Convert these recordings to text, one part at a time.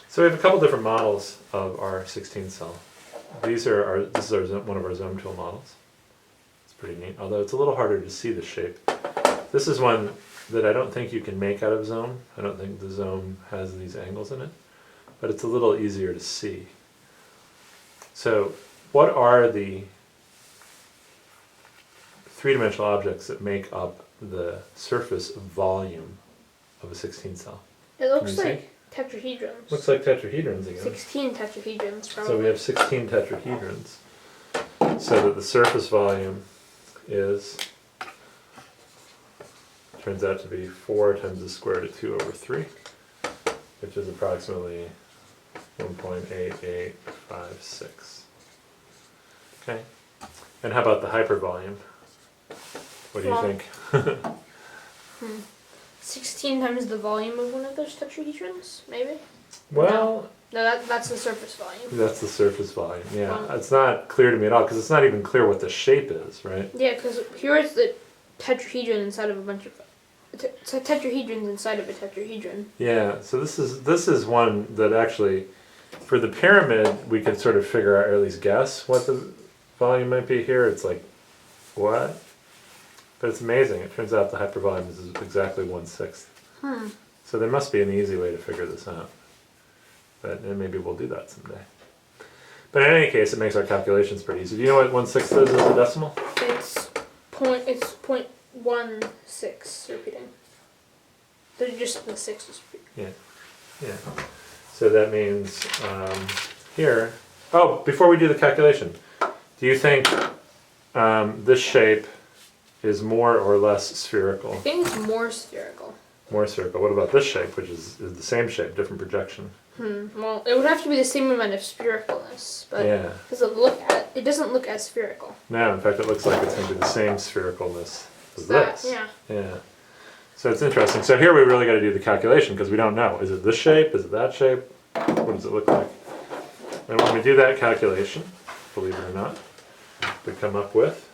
So we have a couple different models of our 16 cell. This is one of our Zome tool models. It's pretty neat, although it's a little harder to see the shape. This is one that I don't think you can make out of Zome. I don't think the Zome has these angles in it, but it's a little easier to see. So what are the three-dimensional objects that make up the surface volume of a 16 cell? It looks like tetrahedrons. Looks like tetrahedrons again. 16 tetrahedrons, probably. So we have 16 tetrahedrons. So that the surface volume turns out to be 4 times the square root of 2 over 3, which is approximately 1.8856. Okay. And how about the hypervolume? What do you think? 16 times the volume of one of those tetrahedrons, maybe? Well, no, that's the surface volume. That's the surface volume, yeah. It's not clear to me at all, because it's not even clear what the shape is, right? Yeah, because here is the tetrahedron inside of a bunch of... tetrahedrons inside of a tetrahedron. Yeah, so this is one that actually, for the pyramid, we could sort of figure out, or at least guess, what the volume might be here. It's like, what? But it's amazing. It turns out the hypervolume is exactly 1/6. So there must be an easy way to figure this out. But maybe we'll do that someday. But in any case, it makes our calculations pretty easy. Do you know what 1/6 is as a decimal? It's 0.16 repeating. They're just the 6s repeating. Yeah. So that means here... Oh, before we do the calculation, do you think this shape is more or less spherical? I think it's more spherical. More spherical. What about this shape, which is the same shape, different projection? Well, it would have to be the same amount of sphericalness, but Yeah. it doesn't look as spherical. No, in fact, it looks like it's going to be the same sphericalness as this. Yeah. So it's interesting. So here we really got to do the calculation because we don't know. Is it this shape? Is it that shape? What does it look like? And when we do that calculation, believe it or not, we come up with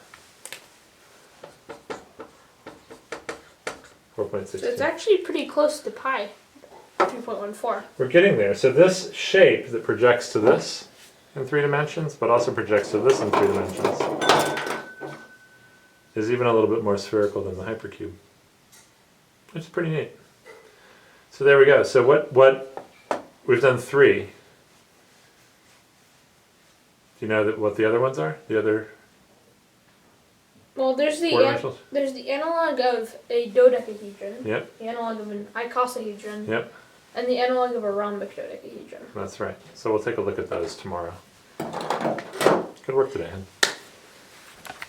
4.16. So it's actually pretty close to pi, 3.14. We're getting there. So this shape that projects to this in 3 dimensions, but also projects to this in 3 dimensions, is even a little bit more spherical than the hypercube. Which is pretty neat. So there we go. So what we've done 3. Do you know what the other ones are? The other... Well, there's the analog of a dodecahedron. Yep. The analog of an icosahedron. Yep. And the analog of a rhombic dodecahedron. That's right. So we'll take a look at those tomorrow. Good work today, Hen.